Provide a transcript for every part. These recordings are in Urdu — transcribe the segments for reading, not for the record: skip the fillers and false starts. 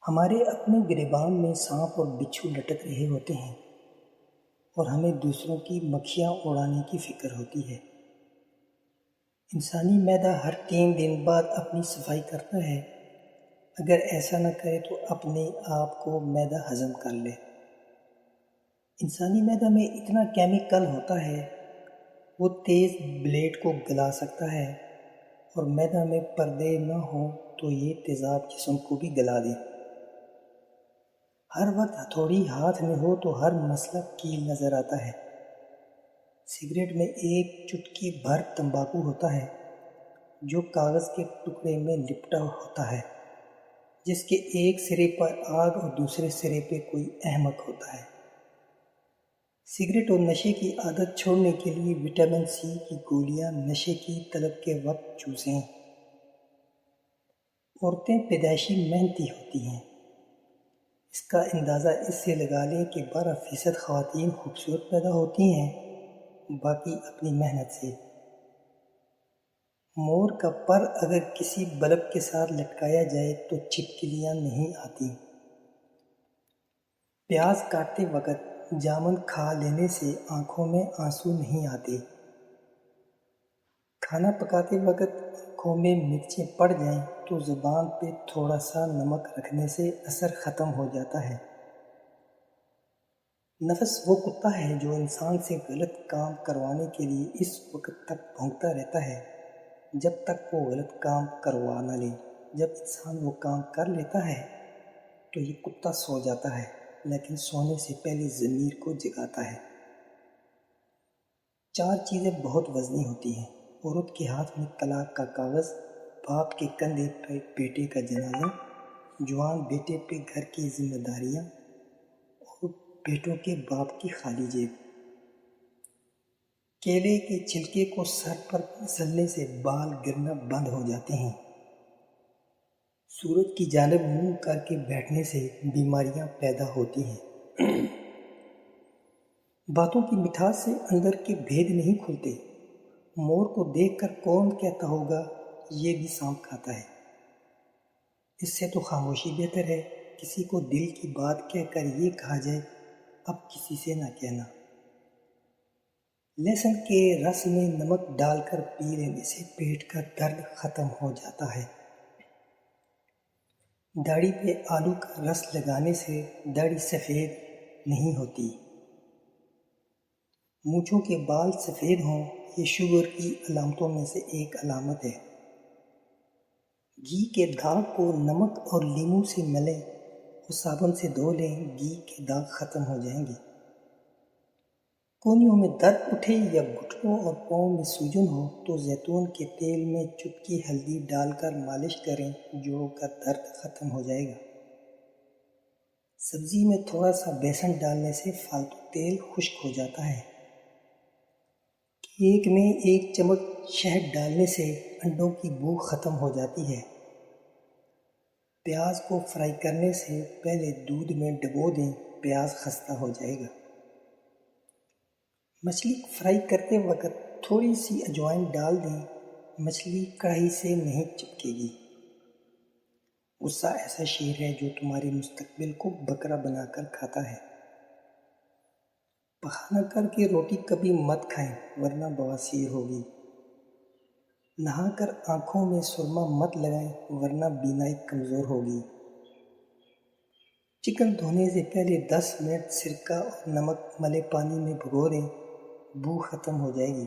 ہمارے اپنے گریبان میں سانپ اور بچھو لٹک رہے ہوتے ہیں اور ہمیں دوسروں کی مکھیاں اڑانے کی فکر ہوتی ہے۔ انسانی معدہ ہر 3 دن بعد اپنی صفائی کرتا ہے۔ اگر ایسا نہ کرے تو اپنے آپ کو معدہ ہضم کر لے۔ انسانی معدہ میں اتنا کیمیکل ہوتا ہے، وہ تیز بلیڈ کو گلا سکتا ہے، اور معدہ میں پردے نہ ہوں تو یہ تیزاب جسم کو بھی گلا دے۔ ہر وقت ہتھوڑی ہاتھ میں ہو تو ہر مسئلہ کیل نظر آتا ہے۔ سگریٹ میں ایک چٹکی بھر تمباکو ہوتا ہے جو کاغذ کے ٹکڑے میں لپٹا ہوتا ہے، جس کے ایک سرے پر آگ اور دوسرے سرے پہ کوئی احمق ہوتا ہے۔ سگریٹ اور نشے کی عادت چھوڑنے کے لیے وٹامن سی کی گولیاں نشے کی طلب کے وقت چوسیں۔ عورتیں پیدائشی محنتی ہوتی ہیں۔ اس کا اندازہ اس سے لگا لیں کہ 12% خواتین خوبصورت پیدا ہوتی ہیں، باقی اپنی محنت سے۔ مور کا پر اگر کسی بلب کے ساتھ لٹکایا جائے تو چھپکلیاں نہیں آتی۔ پیاز کاٹتے وقت جامن کھا لینے سے آنکھوں میں آنسو نہیں آتے۔ کھانا پکاتے وقت آنکھوں میں مرچیں پڑ جائیں تو زبان پہ تھوڑا سا نمک رکھنے سے اثر ختم ہو جاتا ہے۔ نفس وہ کتا ہے جو انسان سے غلط کام کروانے کے لیے اس وقت تک بھونکتا رہتا ہے جب تک وہ غلط کام کروا نہ لے۔ جب انسان وہ کام کر لیتا ہے تو یہ کتا سو جاتا ہے، لیکن سونے سے پہلے ضمیر کو جگاتا ہے۔ 4 چیزیں بہت وزنی ہوتی ہیں: عورت کے ہاتھ میں طلاق کا کاغذ، باپ کے کندھے پہ بیٹے کا جنازہ، جوان بیٹے پہ گھر کی ذمہ داریاں، اور بیٹوں کے باپ کی خالی جیب۔ کیلے کے چھلکے کو سر پر مسلنے سے بال گرنا بند ہو جاتے ہیں۔ سورج کی جانب منہ کر کے بیٹھنے سے بیماریاں پیدا ہوتی ہیں۔ باتوں کی مٹھاس سے اندر کے بھید نہیں کھلتے۔ مور کو دیکھ کر کون کہتا ہوگا یہ بھی سانپ کھاتا ہے؟ اس سے تو خاموشی بہتر ہے۔ کسی کو دل کی بات کہہ کر یہ کہا جائے اب کسی سے نہ کہنا۔ لہسن کے رس میں نمک ڈال کر پی لینے سے پیٹ کا درد ختم ہو جاتا ہے۔ داڑھی پہ آلو کا رس لگانے سے داڑھی سفید نہیں ہوتی۔ مونچھوں کے بال سفید ہوں یہ شوگر کی علامتوں میں سے ایک علامت ہے۔ گھی کے داغ کو نمک اور لیموں سے ملیں اور صابن سے دھو لیں، گھی کے داغ ختم ہو جائیں گے۔ کونیوں میں درد اٹھے یا گھٹنوں اور پاؤں میں سوجن ہو تو زیتون کے تیل میں چٹکی ہلدی ڈال کر مالش کریں، جوڑوں کا درد ختم ہو جائے گا۔ سبزی میں تھوڑا سا بیسن ڈالنے سے فالتو تیل خشک ہو جاتا ہے۔ کیک میں 1 چمچ شہد ڈالنے سے انڈوں کی بو ختم ہو جاتی ہے۔ پیاز کو فرائی کرنے سے پہلے دودھ میں ڈبو دیں، پیاز خستہ ہو جائے گا۔ مچھلی فرائی کرتے وقت تھوڑی سی اجوائن ڈال دیں، مچھلی کڑھائی سے نہیں چپکے گی۔ غصہ ایسا شیر ہے جو تمہارے مستقبل کو بکرا بنا کر کھاتا ہے۔ پخانا کر کے روٹی کبھی مت کھائیں ورنہ بواسیر ہوگی۔ نہا کر آنکھوں میں سرما مت لگائیں ورنہ بینائی کمزور ہوگی۔ چکن دھونے سے پہلے 10 منٹ سرکہ اور نمک ملے پانی میں بھگو دیں، بو ختم ہو جائے گی۔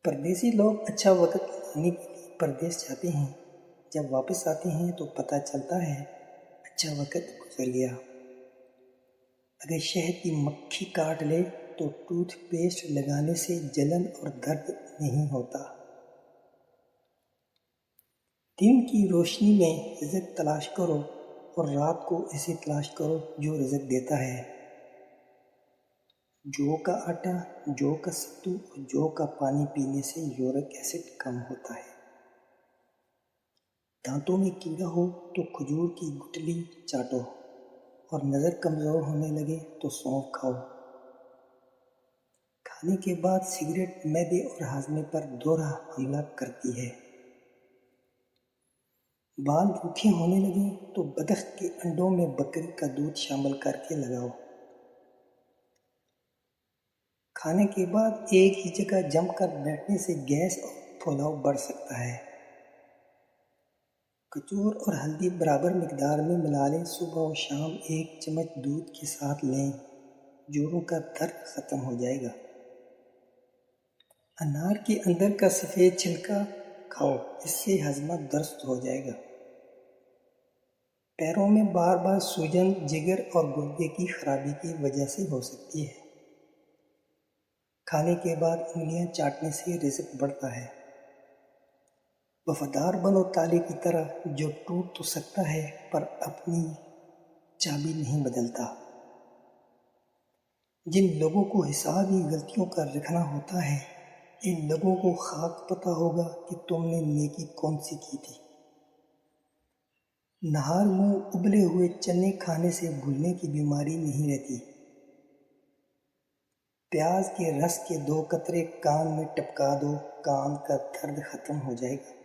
پردیسی لوگ اچھا وقت لانے کے لیے پردیس جاتے ہیں، جب واپس آتے ہیں تو پتہ چلتا ہے اچھا وقت گزر گیا۔ اگر شہد کی مکھی کاٹ لے تو ٹوتھ پیسٹ لگانے سے جلن اور درد نہیں ہوتا۔ دن کی روشنی میں رزق تلاش کرو اور رات کو اسے تلاش کرو جو رزق دیتا ہے۔ جو کا آٹا، جو کا ستو اور جو کا پانی پینے سے یورک ایسڈ کم ہوتا ہے۔ دانتوں میں کیڑا ہو تو کھجور کی گٹلی چاٹو، اور نظر کمزور ہونے لگے تو سونف کھاؤ۔ کھانے کے بعد سگریٹ معدے اور ہاضمے پر دوہرا حملہ کرتی ہے۔ بال روکھے ہونے لگیں تو بدخت کے انڈوں میں بکری کا دودھ شامل کر کے لگاؤ۔ کھانے کے بعد ایک ہی جگہ جم کر بیٹھنے سے گیس اور پھولاؤ بڑھ سکتا ہے۔ کچور اور ہلدی برابر مقدار میں ملا لیں۔ صبح و شام 1 چمچ دودھ کے ساتھ لیں، جوڑوں کا درد ختم ہو جائے گا۔ انار کے اندر کا سفید چھلکا کھاؤ، اس سے ہاضمہ درست ہو جائے گا۔ پیروں میں بار بار سوجن جگر اور گردے کی خرابی کی وجہ سے ہو سکتی ہے۔ کھانے کے بعد انگلیاں چاٹنے سے رزق بڑھتا ہے۔ وفادار بنو تالے کی طرح، جو ٹوٹ تو سکتا ہے پر اپنی چابی نہیں بدلتا۔ جن لوگوں کو حسابی غلطیوں کا رکھنا ہوتا ہے، ان لوگوں کو خاک پتہ ہوگا کہ تم نے نیکی کون سی کی تھی۔ نہار منہ ابلے ہوئے چنے کھانے سے بھولنے کی بیماری نہیں رہتی۔ پیاز کے رس کے 2 قطرے کان میں ٹپکا دو، کان کا درد ختم ہو جائے گا۔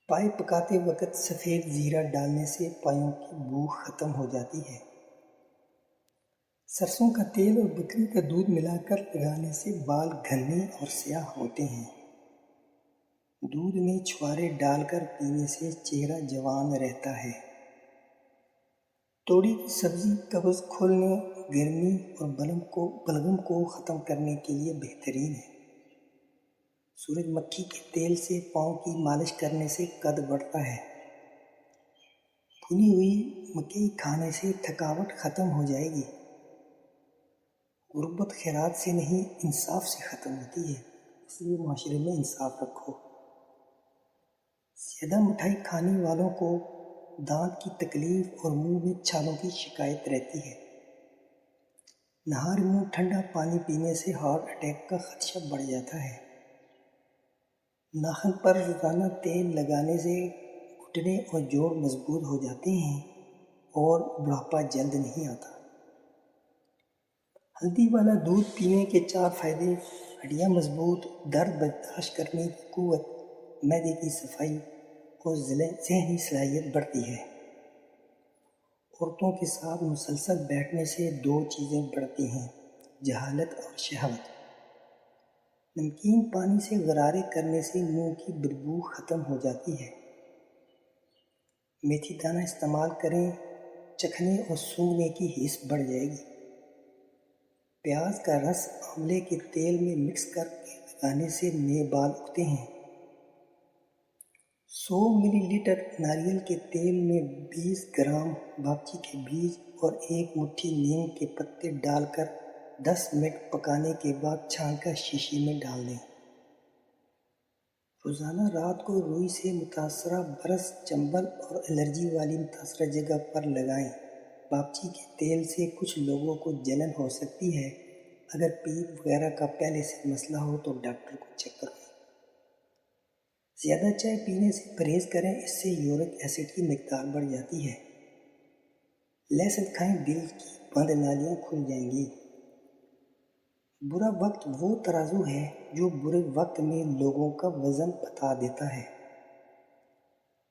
پائے پکاتے وقت سفید زیرہ ڈالنے سے پایوں کی بو ختم ہو جاتی ہے۔ سرسوں کا تیل اور بکری کا دودھ ملا کر لگانے سے بال گھنے اور سیاہ ہوتے ہیں۔ دودھ میں چھوارے ڈال کر پینے سے چہرہ جوان رہتا ہے۔ توڑی کی سبزی قبض کھولنے، گرمی اور بلغم کو ختم کرنے کے لیے بہترین ہے۔ سورج مکھی کے تیل سے پاؤں کی مالش کرنے سے قد بڑھتا ہے۔ بھنی ہوئی مکئی کھانے سے تھکاوٹ ختم ہو جائے گی۔ غربت خیرات سے نہیں، انصاف سے ختم ہوتی ہے، اس لیے معاشرے میں انصاف رکھو۔ زیادہ مٹھائی کھانے والوں کو دانت کی تکلیف اور منہ میں چھالوں کی شکایت رہتی ہے۔ نہار منہ ٹھنڈا پانی پینے سے ہارٹ اٹیک کا خدشہ بڑھ جاتا ہے۔ ناخن پر روزانہ تیل لگانے سے گھٹنے اور جوڑ مضبوط ہو جاتے ہیں اور بڑھاپا جلد نہیں آتا۔ ہلدی والا دودھ پینے کے 4 فائدے: ہڈیاں مضبوط، درد برداشت کرنے کی قوت، معدے کی صفائی اور ذہنی صلاحیت بڑھتی ہے۔ عورتوں کے ساتھ مسلسل بیٹھنے سے 2 چیزیں بڑھتی ہیں: جہالت اور شہوت۔ نمکین پانی سے غرارے کرنے سے منہ کی بدبو ختم ہو جاتی ہے۔ میتھی دانہ استعمال کریں، چکھنے اور سونگھنے کی حس بڑھ جائے گی۔ پیاز کا رس آملے کے تیل میں مکس کر کے لگانے سے نئے بال اگتے ہیں۔ 100 ملی لیٹر ناریل کے تیل میں 20 گرام بابچی کے بیج اور 1 مٹھی نیم کے پتے ڈال کر 10 منٹ پکانے کے بعد چھان کر شیشی میں ڈال دیں۔ روزانہ رات کو روئی سے متاثرہ برس چنبل اور الرجی والی متاثرہ جگہ پر لگائیں۔ بابچی کے تیل سے کچھ لوگوں کو جلن ہو سکتی ہے۔ اگر پیپ وغیرہ کا پہلے سے مسئلہ ہو تو ڈاکٹر کو چیک کروائیں۔ زیادہ چائے پینے سے پرہیز کریں، اس سے یورک ایسڈ کی مقدار بڑھ جاتی ہے۔ لہسن کھائیں، دل کی بند نالیاں کھل جائیں گی۔ برا وقت وہ ترازو ہے جو برے وقت میں لوگوں کا وزن بتا دیتا ہے۔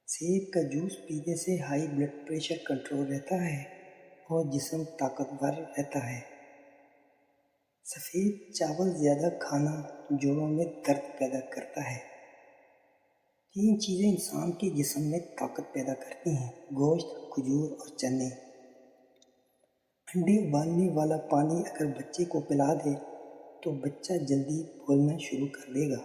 سیب کا جوس پینے سے ہائی بلڈ پریشر کنٹرول رہتا ہے اور جسم طاقتور رہتا ہے۔ سفید چاول زیادہ کھانا جوڑوں میں درد پیدا کرتا ہے۔ 3 چیزیں انسان کے جسم میں طاقت پیدا کرتی ہیں: گوشت، کھجور اور چنے۔ انڈے ابالنے والا پانی اگر بچے کو پلا دے تو بچہ جلدی بولنا شروع کر دے گا۔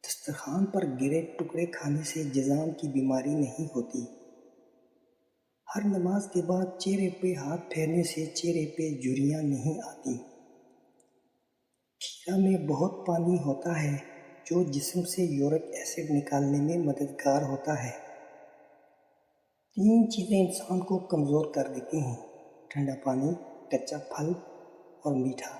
دسترخوان پر گرے ٹکڑے کھانے سے جذام کی بیماری نہیں ہوتی۔ ہر نماز کے بعد چہرے پہ ہاتھ پھیرنے سے چہرے پہ جھریاں نہیں آتی۔ کھیرا میں بہت پانی ہوتا ہے جو جسم سے یورک ایسڈ نکالنے میں مددگار ہوتا ہے۔ 3 چیزیں انسان کو کمزور کر دیتی ہیں: ٹھنڈا پانی، کچا پھل اور میٹھا۔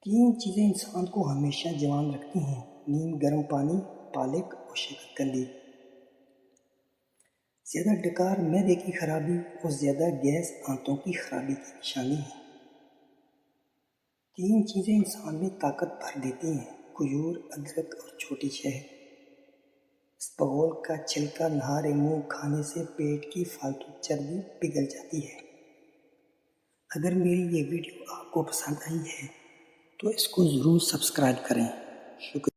3 چیزیں انسان کو ہمیشہ جوان رکھتی ہیں: نیم گرم پانی، پالک اور شکرکندی۔ زیادہ ڈکار معدے کی خرابی اور زیادہ گیس آنتوں کی خرابی کی نشانی ہے۔ 3 چیزیں انسان میں طاقت بھر دیتی ہیں: کھجور، ادرک اور چھوٹی شہد۔ اسپغول کا چھلکا نہارے منہ کھانے سے پیٹ کی فالتو چربی پگھل جاتی ہے۔ اگر میری یہ ویڈیو آپ کو پسند آئی ہے تو اس کو ضرور سبسکرائب کریں۔ شکریہ۔